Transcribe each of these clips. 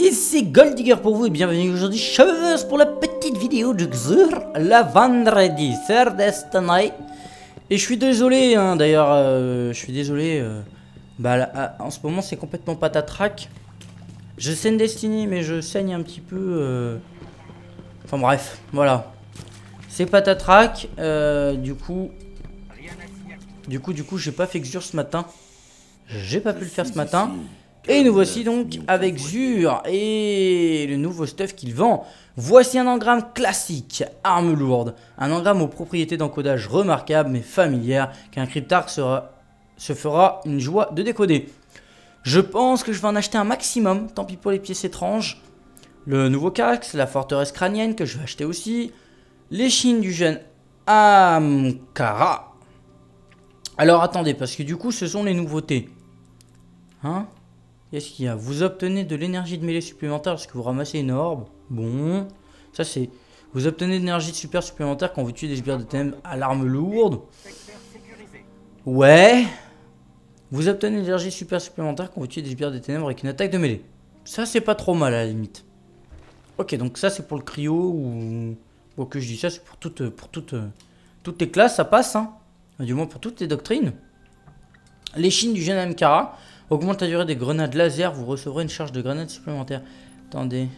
Ici Goldigger pour vous et bienvenue aujourd'hui Cheveux pour la petite vidéo de Xur, la vendredi, sur Destiny. Et je suis désolé, hein, d'ailleurs, je suis désolé, en ce moment c'est complètement patatrac. Je saigne Destiny mais je saigne un petit peu, enfin bref, voilà. C'est patatrac, du coup j'ai pas fait Xur ce matin. J'ai pas pu le faire ce matin. Et nous voici donc avec Xur et le nouveau stuff qu'il vend. Voici un engramme classique, arme lourde. Un engramme aux propriétés d'encodage remarquables mais familières qu'un cryptarque se fera une joie de décoder. Je pense que je vais en acheter un maximum, tant pis pour les pièces étranges. Le nouveau Cax, la forteresse crânienne que je vais acheter aussi. L'échine du jeune Ahamkara. Alors attendez, parce que du coup ce sont les nouveautés. Hein? Qu'est-ce qu'il y a? Vous obtenez de l'énergie de mêlée supplémentaire lorsque vous ramassez une orbe. Bon, ça c'est... Vous obtenez de l'énergie super supplémentaire quand vous tuez des sbires de ténèbres à l'arme lourde. Ouais. Vous obtenez de l'énergie super supplémentaire quand vous tuez des sbires de ténèbres avec une attaque de mêlée. Ça c'est pas trop mal à la limite. Ok, donc ça c'est pour le cryo ou... Bon, que je dis ça, c'est pour toutes les classes, ça passe, hein. Du moins pour toutes les doctrines. L'échine du jeune Ahamkara augmente la durée des grenades laser, vous recevrez une charge de grenades supplémentaire. Attendez.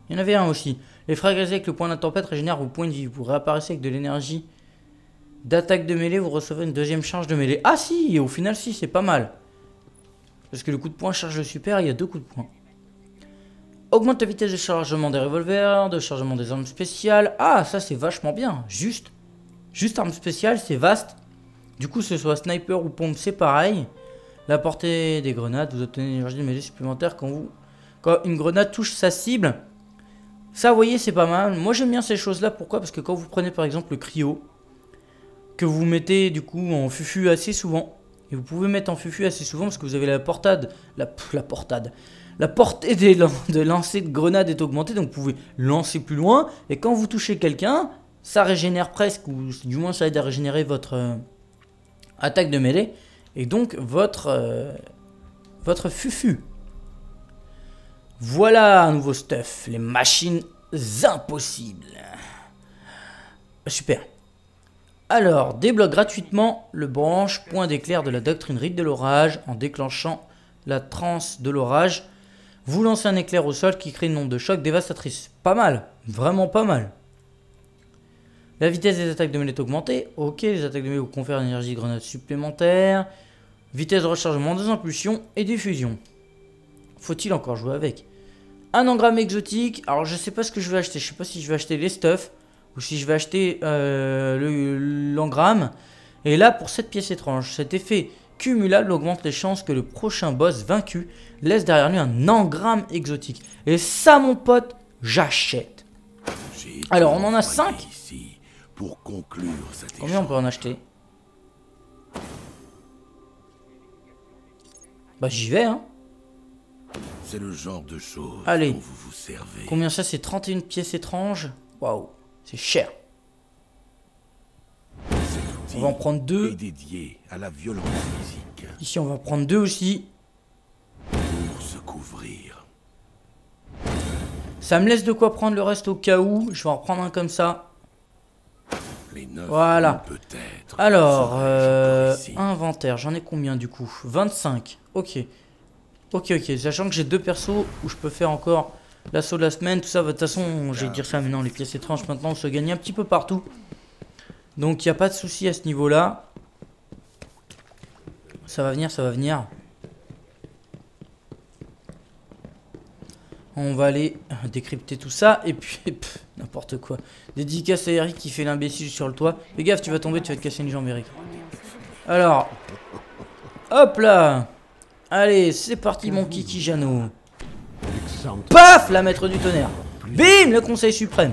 Il y en avait un aussi. Les fragments avec le point de la tempête régénèrent vos points de vie. Vous réapparaissez avec de l'énergie d'attaque de mêlée, vous recevrez une deuxième charge de mêlée. Ah si, au final si, c'est pas mal. Parce que le coup de poing charge le super, il y a deux coups de poing. Augmente la vitesse de chargement des revolvers, de chargement des armes spéciales. Ah, ça c'est vachement bien. Juste arme spéciale, c'est vaste. Du coup, ce soit sniper ou pompe, c'est pareil. La portée des grenades, vous obtenez une énergie de mêlée supplémentaire quand une grenade touche sa cible. Ça, vous voyez, c'est pas mal. Moi, j'aime bien ces choses-là. Pourquoi? Parce que quand vous prenez par exemple le cryo, que vous mettez du coup en fufu assez souvent, et vous pouvez mettre en fufu assez souvent parce que vous avez la portée de lancer de grenades est augmentée, donc vous pouvez lancer plus loin. Et quand vous touchez quelqu'un, ça régénère presque, ou du moins ça aide à régénérer votre attaque de mêlée. Et donc votre fufu. Voilà un nouveau stuff. Les machines impossibles. Super. Alors, débloque gratuitement le branche point d'éclair de la doctrine rite de l'orage en déclenchant la transe de l'orage. Vous lancez un éclair au sol qui crée une onde de choc dévastatrice. Pas mal. Vraiment pas mal. La vitesse des attaques de mêlée est augmentée. Ok, les attaques de mêlée vous confèrent une énergie de grenade supplémentaire. Vitesse de rechargement des impulsions et des fusions. Faut-il encore jouer avec? Un engramme exotique. Alors je sais pas ce que je vais acheter. Je sais pas si je vais acheter les stuffs ou si je vais acheter l'engramme. Et là pour cette pièce étrange, cet effet cumulable augmente les chances que le prochain boss vaincu laisse derrière lui un engramme exotique. Et ça mon pote, j'achète. Alors on en a 5. Pour conclure cet Combien on peut en acheter? Bah j'y vais hein. C'est le genre de choses allez. dont vous vous servez. Combien ça? C'est 31 pièces étranges. Waouh, c'est cher. On va en prendre 2. Dédié à la violence physique. Ici on va prendre 2 aussi. Pour se couvrir. Ça me laisse de quoi prendre le reste au cas où. Je vais en reprendre un comme ça. Voilà. Alors, inventaire, j'en ai combien du coup? 25. Ok. Ok. Sachant que j'ai 2 persos où je peux faire encore l'assaut de la semaine, tout ça. De toute façon, je vais dire ça maintenant. Les pièces étranges maintenant, on se gagne un petit peu partout. Donc, il n'y a pas de souci à ce niveau-là. Ça va venir. On va aller décrypter tout ça. Et puis, n'importe quoi. Dédicace à Eric qui fait l'imbécile sur le toit. Fais gaffe, tu vas tomber, tu vas te casser une jambe, Eric. Alors. Hop là. Allez, c'est parti, mon kiki Jeannot. Paf, la maître du tonnerre. Bim, le conseil suprême.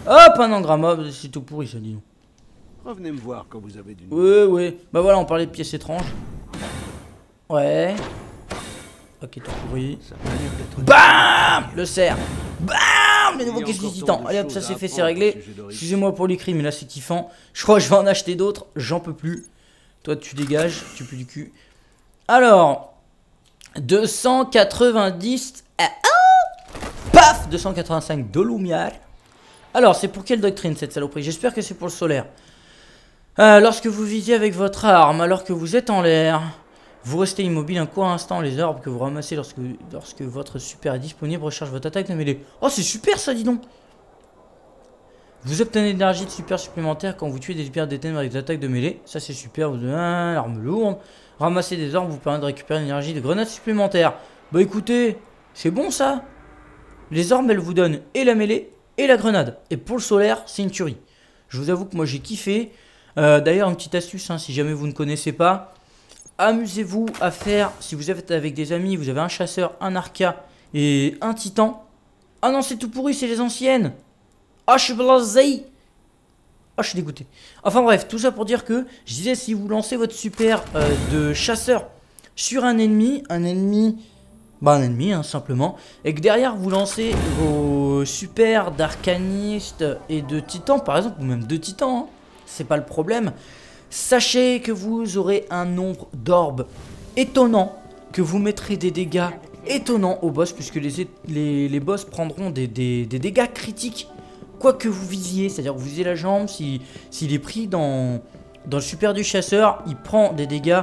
Hop, un engramme. C'est tout pourri, ça, dis donc. Revenez me voir quand vous avez du Ouais. Bah voilà, on parlait de pièces étranges. Ouais. Ok, tout pourri. BAM! Le cerf. BAM! Les nouveaux caisses du titan. Allez hop, ça c'est fait, c'est réglé. Excusez-moi pour les cris, mais là c'est kiffant. Je crois que je vais en acheter d'autres. J'en peux plus. Toi, tu dégages. Tu pues du cul. Alors. 290. Paf, 285 de lumière. Alors, c'est pour quelle doctrine cette saloperie? J'espère que c'est pour le solaire. Lorsque vous visez avec votre arme alors que vous êtes en l'air, vous restez immobile un court instant. Les orbes que vous ramassez lorsque votre super est disponible recharge votre attaque de mêlée. Oh, c'est super ça, dis donc. Vous obtenez de l'énergie de super supplémentaire quand vous tuez des sbires des ténèbres avec des attaques de mêlée. Ça, c'est super. Vous avez l'arme lourde. Ramasser des orbes vous permet de récupérer l'énergie de grenades supplémentaires. Bah écoutez, c'est bon ça. Les orbes, elles vous donnent et la mêlée et la grenade. Et pour le solaire, c'est une tuerie. Je vous avoue que moi, j'ai kiffé. D'ailleurs, une petite astuce, hein, si jamais vous ne connaissez pas. Amusez-vous à faire, si vous êtes avec des amis, vous avez un chasseur, un arca et un titan. Ah non, c'est tout pourri, c'est les anciennes. Ah, je suis blasé. Ah, je suis dégoûté. Enfin bref, tout ça pour dire que, je disais, si vous lancez votre super de chasseur sur un ennemi, hein, simplement, et que derrière vous lancez vos super d'arcaniste et de titan, par exemple, ou même de titans, hein, c'est pas le problème. Sachez que vous aurez un nombre d'orbes étonnant, que vous mettrez des dégâts étonnants au boss, puisque les boss prendront des dégâts critiques, quoi que vous visiez. C'est-à-dire que vous visez la jambe, s'il est pris dans le super du chasseur, il prend des dégâts.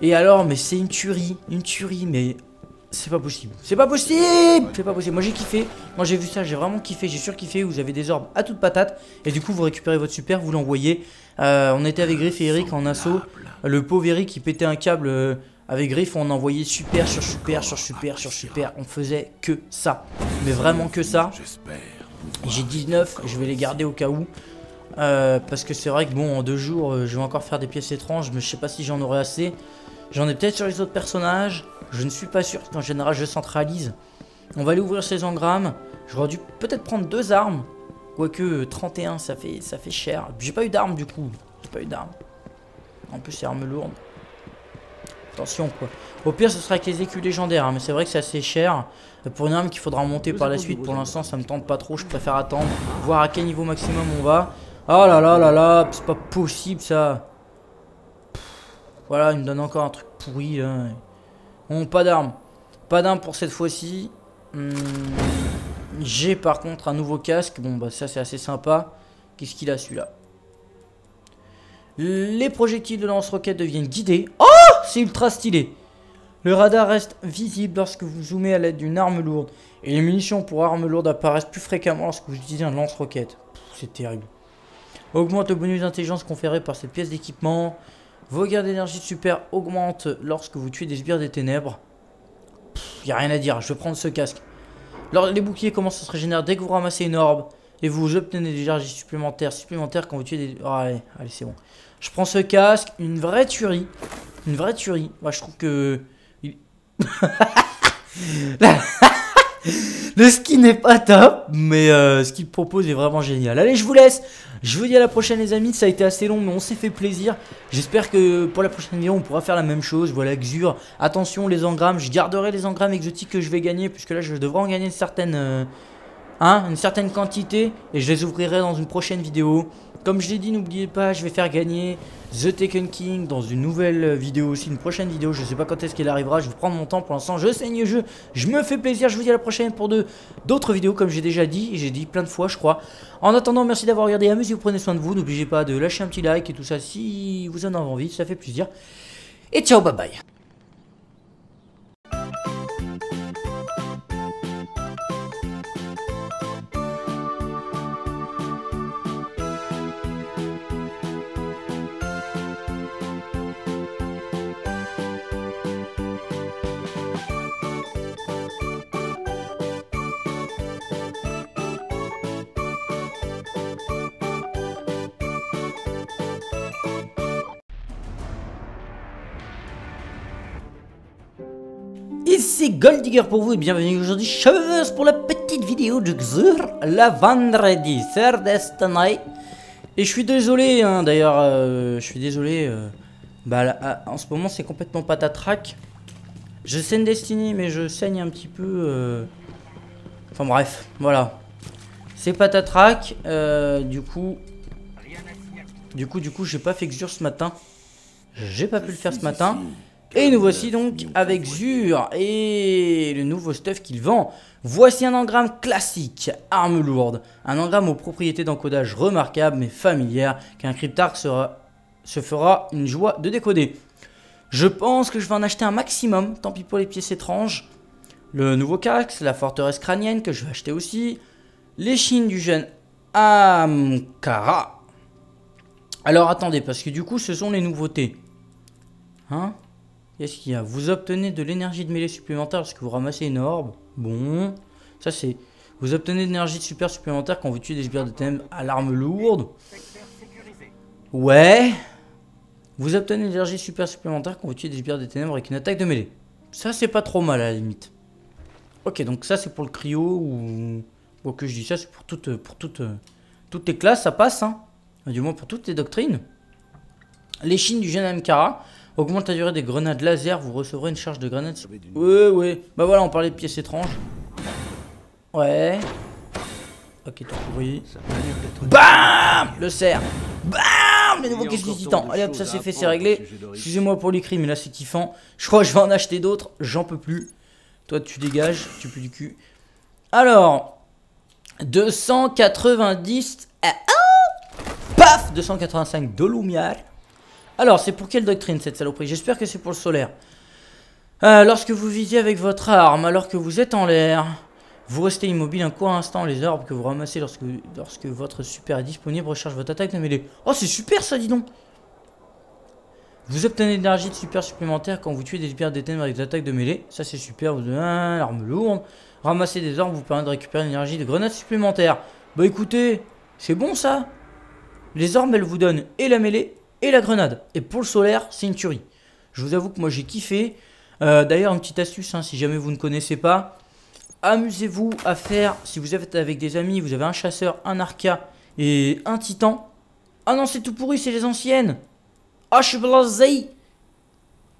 Et alors, mais c'est une tuerie, mais c'est pas possible. C'est pas possible. Moi j'ai kiffé, moi j'ai vu ça, j'ai vraiment kiffé, j'ai surkiffé. Vous avez des orbes à toute patate, et du coup vous récupérez votre super, vous l'envoyez. On était avec Griff et Eric en assaut. Le pauvre Eric il pétait un câble avec Griff, on envoyait super sur super sur super sur super. On faisait que ça, mais vraiment que ça. J'ai 19, je vais les garder au cas où. Parce que c'est vrai que bon, en 2 jours, je vais encore faire des pièces étranges, mais je sais pas si j'en aurai assez. J'en ai peut-être sur les autres personnages. Je ne suis pas sûr qu'en général je centralise. On va aller ouvrir ces engrammes. J'aurais dû peut-être prendre 2 armes. Quoique 31 ça fait cher. J'ai pas eu d'armes du coup. En plus c'est arme lourde. Attention quoi. Au pire ce sera avec les écus légendaires, hein, mais c'est vrai que c'est assez cher. Pour une arme qu'il faudra monter par la suite. Pour l'instant ça me tente pas trop. Je préfère attendre. Voir à quel niveau maximum on va. Oh là là là là. C'est pas possible ça. Voilà, il me donne encore un truc pourri là. Bon, pas d'armes. Pas d'armes pour cette fois-ci. J'ai par contre un nouveau casque. Bon bah ça c'est assez sympa. Qu'est-ce qu'il a celui-là? Les projectiles de lance-roquettes deviennent guidés. Oh, c'est ultra stylé. Le radar reste visible lorsque vous zoomez à l'aide d'une arme lourde. Et les munitions pour armes lourdes apparaissent plus fréquemment lorsque vous utilisez un lance-roquette. C'est terrible. Augmente le bonus d'intelligence conféré par cette pièce d'équipement. Vos gardes d'énergie super augmentent lorsque vous tuez des sbires des ténèbres. Y a rien à dire, je vais prendre ce casque. Alors, les boucliers commencent à se régénérer dès que vous ramassez une orbe. Et vous obtenez des énergies supplémentaires quand vous tuez des... Oh, allez, c'est bon. Je prends ce casque, une vraie tuerie. Moi je trouve que... Le skin n'est pas top, mais ce qu'il propose est vraiment génial. Allez, je vous laisse. Je vous dis à la prochaine les amis. Ça a été assez long, mais on s'est fait plaisir. J'espère que pour la prochaine vidéo, on pourra faire la même chose. Voilà, Xur. Attention, les engrammes. Je garderai les engrammes exotiques que je vais gagner, puisque là, je devrais en gagner une certaine quantité. Et je les ouvrirai dans une prochaine vidéo. Comme je l'ai dit, n'oubliez pas, je vais faire gagner The Taken King dans une nouvelle vidéo aussi, une prochaine vidéo. Je sais pas quand est-ce qu'elle arrivera, je vais prendre mon temps pour l'instant. Je saigne le jeu, je me fais plaisir. Je vous dis à la prochaine pour d'autres vidéos, comme j'ai déjà dit, et j'ai dit plein de fois, je crois. En attendant, merci d'avoir regardé, amusez-vous, prenez soin de vous. N'oubliez pas de lâcher un petit like et tout ça si vous en avez envie, ça fait plaisir. Et ciao, bye bye. Ici Goldigger pour vous et bienvenue aujourd'hui Cheveuse pour la petite vidéo de Xur, la vendredi, third Night. Et je suis désolé, hein, d'ailleurs, je suis désolé, en ce moment c'est complètement patatrac. Je saigne Destiny mais je saigne un petit peu, enfin bref, voilà. C'est patatrac, du coup j'ai pas fait Xur ce matin. J'ai pas pu le faire ce matin. Et nous voici donc avec Zur et le nouveau stuff qu'il vend. Voici un engramme classique, arme lourde. Un engramme aux propriétés d'encodage remarquables mais familières qu'un cryptarque se fera une joie de décoder. Je pense que je vais en acheter un maximum, tant pis pour les pièces étranges. Le nouveau casque, la forteresse crânienne que je vais acheter aussi. L'échine du jeune Ahamkara. Alors attendez, parce que du coup ce sont les nouveautés. Hein? Qu'est-ce qu'il y a? Vous obtenez de l'énergie de mêlée supplémentaire lorsque vous ramassez une orbe. Bon, ça c'est... Vous obtenez de l'énergie de super supplémentaire quand vous tuez des sbires de thème à l'arme lourde. Ouais. Vous obtenez de l'énergie super supplémentaire quand vous tuez des sbires de ténèbres avec une attaque de mêlée. Ça c'est pas trop mal à la limite. Ok, donc ça c'est pour le cryo ou... Bon, que je dis ça, c'est pour toutes les classes, ça passe, hein. Du moins pour toutes les doctrines. L'échine du jeune Ahamkara augmente la durée des grenades laser, vous recevrez une charge de grenades. Ouais. Bah voilà, on parlait de pièces étranges. Ouais. Ok, t'as compris. BAM! Le cerf. BAM! Les nouveaux caisses du titan. Allez hop, ça c'est fait, c'est réglé. Excusez-moi pour les cris, mais là c'est kiffant. Je crois que je vais en acheter d'autres, j'en peux plus. Toi tu dégages, tu pues du cul. Alors, 290... Paf! 285 de lumière. Alors, c'est pour quelle doctrine cette saloperie? J'espère que c'est pour le solaire. Lorsque vous visez avec votre arme, alors que vous êtes en l'air, vous restez immobile un court instant. Les orbes que vous ramassez lorsque votre super est disponible recharge votre attaque de mêlée. Oh, c'est super ça, dis donc! Vous obtenez de l'énergie de super supplémentaire quand vous tuez des sbires des ténèbres avec des attaques de mêlée. Ça, c'est super. Vous avez l'arme lourde. Ramasser des orbes vous permet de récupérer l'énergie de grenades supplémentaires. Bah écoutez, c'est bon ça. Les orbes, elles vous donnent et la mêlée et la grenade. Et pour le solaire, c'est une tuerie. Je vous avoue que moi j'ai kiffé. D'ailleurs, une petite astuce, hein, si jamais vous ne connaissez pas. Amusez-vous à faire, si vous êtes avec des amis, vous avez un chasseur, un arca et un titan. Ah non, c'est tout pourri, c'est les anciennes. Ah, je suis blasé.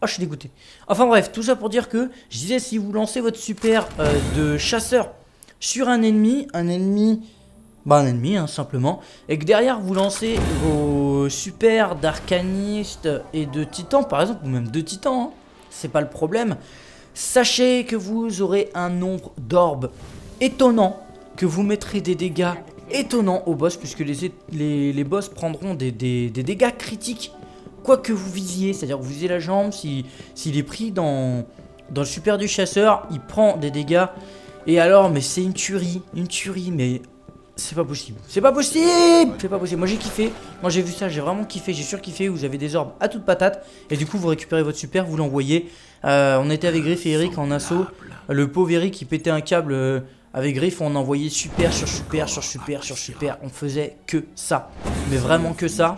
Ah, je suis dégoûté. Enfin bref, tout ça pour dire que, je disais, si vous lancez votre super de chasseur sur un ennemi, hein, simplement, et que derrière vous lancez vos super d'arcaniste et de titan, par exemple, ou même de titans, hein, c'est pas le problème. Sachez que vous aurez un nombre d'orbes étonnant, que vous mettrez des dégâts étonnants au boss, puisque les boss prendront des dégâts critiques, quoi que vous visiez, c'est-à-dire que vous visiez la jambe, s'il est pris dans le super du chasseur, il prend des dégâts, et alors, mais c'est une tuerie, mais... C'est pas possible. C'est pas possible. Moi j'ai kiffé. Moi j'ai vu ça, j'ai vraiment kiffé. J'ai surkiffé. Vous avez des orbes à toute patate. Et du coup vous récupérez votre super, vous l'envoyez. On était avec Griff et Eric en assaut. Le pauvre Eric il pétait un câble avec Griff. On envoyait super sur super sur super sur super. On faisait que ça. Mais vraiment que ça.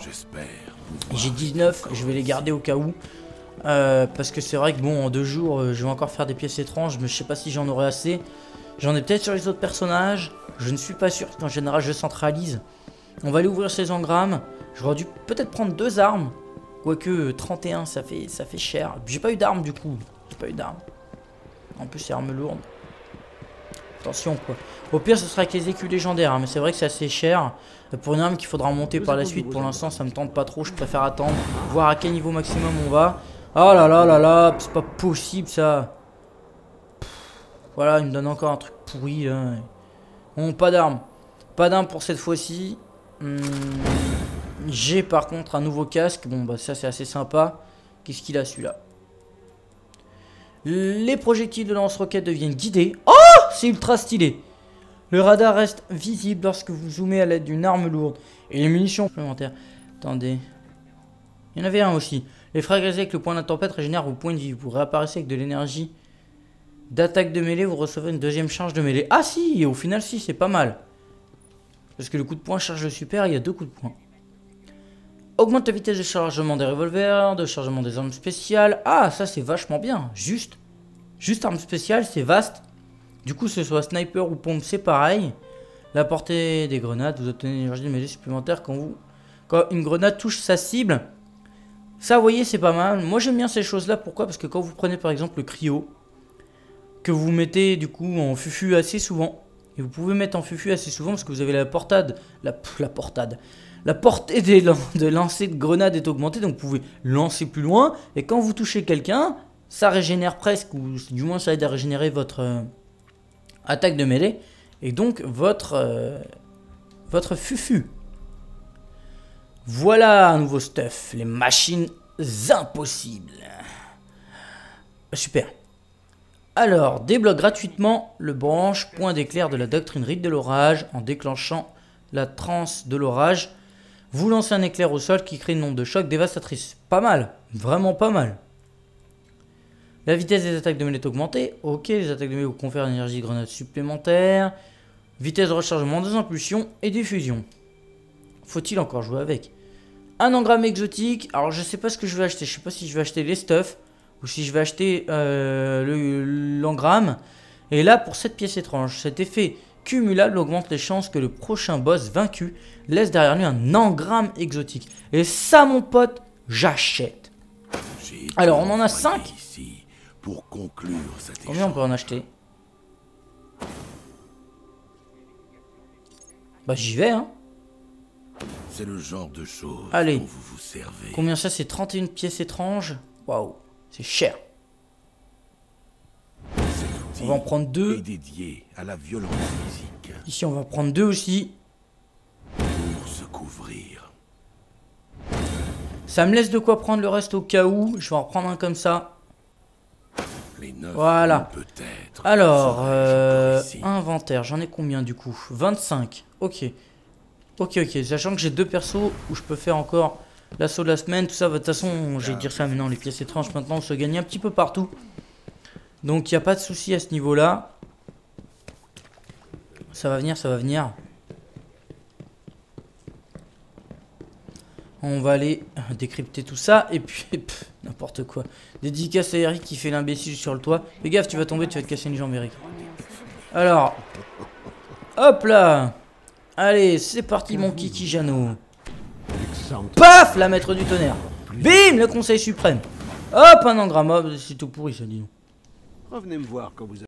J'ai 19. Je vais les garder au cas où. Parce que c'est vrai que bon en 2 jours je vais encore faire des pièces étranges. Mais je sais pas si j'en aurai assez. J'en ai peut-être sur les autres personnages. Je ne suis pas sûr qu'en général je centralise. On va aller ouvrir ces engrammes. J'aurais dû peut-être prendre 2 armes. Quoique 31 ça fait cher. J'ai pas eu d'armes du coup. En plus c'est arme lourde. Attention quoi. Au pire ce sera avec les écus légendaires. Hein, mais c'est vrai que c'est assez cher. Pour une arme qu'il faudra monter par la suite. Pour l'instant ça me tente pas trop. Je préfère attendre. Voir à quel niveau maximum on va. Oh là là là là. C'est pas possible ça. Voilà il me donne encore un truc pourri là. Bon, pas d'armes. Pas d'armes pour cette fois-ci. J'ai par contre un nouveau casque. Bon, bah ça c'est assez sympa. Qu'est-ce qu'il a celui-là? Les projectiles de lance-roquettes deviennent guidés. Oh! C'est ultra stylé. Le radar reste visible lorsque vous zoomez à l'aide d'une arme lourde. Et les munitions supplémentaires. Attendez. Il y en avait un aussi. Les fragments avec le point de la tempête régénèrent vos points de vie. Vous réapparaissez avec de l'énergie. D'attaque de mêlée, vous recevez une deuxième charge de mêlée. Ah si, au final si, c'est pas mal. Parce que le coup de poing charge le super, il y a 2 coups de poing. Augmente la vitesse de chargement des revolvers, de chargement des armes spéciales. Ah, ça c'est vachement bien. Juste arme spéciale, c'est vaste. Du coup, ce soit sniper ou pompe, c'est pareil. La portée des grenades, vous obtenez une énergie de mêlée supplémentaire quand une grenade touche sa cible. Ça, vous voyez, c'est pas mal. Moi, j'aime bien ces choses-là. Pourquoi? Parce que quand vous prenez par exemple le cryo, que vous mettez du coup en fufu assez souvent. Et vous pouvez mettre en fufu assez souvent parce que vous avez la portade. La portade. La portée de lancer de grenades est augmentée, donc vous pouvez lancer plus loin. Et quand vous touchez quelqu'un, ça régénère presque, ou du moins ça aide à régénérer votre attaque de mêlée. Et donc votre fufu. Voilà un nouveau stuff, les machines impossibles. Super. Alors, débloque gratuitement le branche point d'éclair de la doctrine rite de l'orage en déclenchant la transe de l'orage. Vous lancez un éclair au sol qui crée une onde de choc dévastatrice. Pas mal, vraiment pas mal. La vitesse des attaques de mêlée est augmentée. Ok, les attaques de mêlée vous confèrent une énergie de grenade supplémentaire. Vitesse de rechargement des impulsions et des fusions. Faut-il encore jouer avec? Un engramme exotique. Alors je sais pas ce que je vais acheter. Je sais pas si je vais acheter les stuffs ou si je vais acheter l'engramme. Et là pour cette pièce étrange, cet effet cumulable augmente les chances que le prochain boss vaincu laisse derrière lui un engramme exotique. Et ça mon pote, j'achète. Alors on en a 5 ici pour conclure cet Combien on peut en acheter? Bah j'y vais hein. C'est le genre de choses Allez. dont vous vous servez. Combien ça? C'est 31 pièces étranges. Waouh, c'est cher. Cet On va en prendre 2. est dédié à la violence physique Ici on va prendre 2 aussi. pour se couvrir. Ça me laisse de quoi prendre le reste au cas où. Je vais en reprendre un comme ça. Les 9 Voilà. peut-être. Alors, serais-je encore ici. inventaire, j'en ai combien du coup? 25. Ok. Ok. Sachant que j'ai 2 persos où je peux faire encore l'assaut de la semaine, tout ça. De toute façon, je vais dire ça maintenant. Les pièces étranges maintenant, on se gagne un petit peu partout. Donc, il n'y a pas de souci à ce niveau-là. Ça va venir, ça va venir. On va aller décrypter tout ça. Et puis, n'importe quoi. Dédicace à Eric qui fait l'imbécile sur le toit. Fais gaffe, tu vas tomber, tu vas te casser une jambe, Eric. Alors, hop là. Allez, c'est parti, mon kiki Jeannot. Paf, la maître du tonnerre. Bim, le conseil suprême. Hop, un engramme. C'est tout pourri, ça, dis donc. Revenez me voir quand vous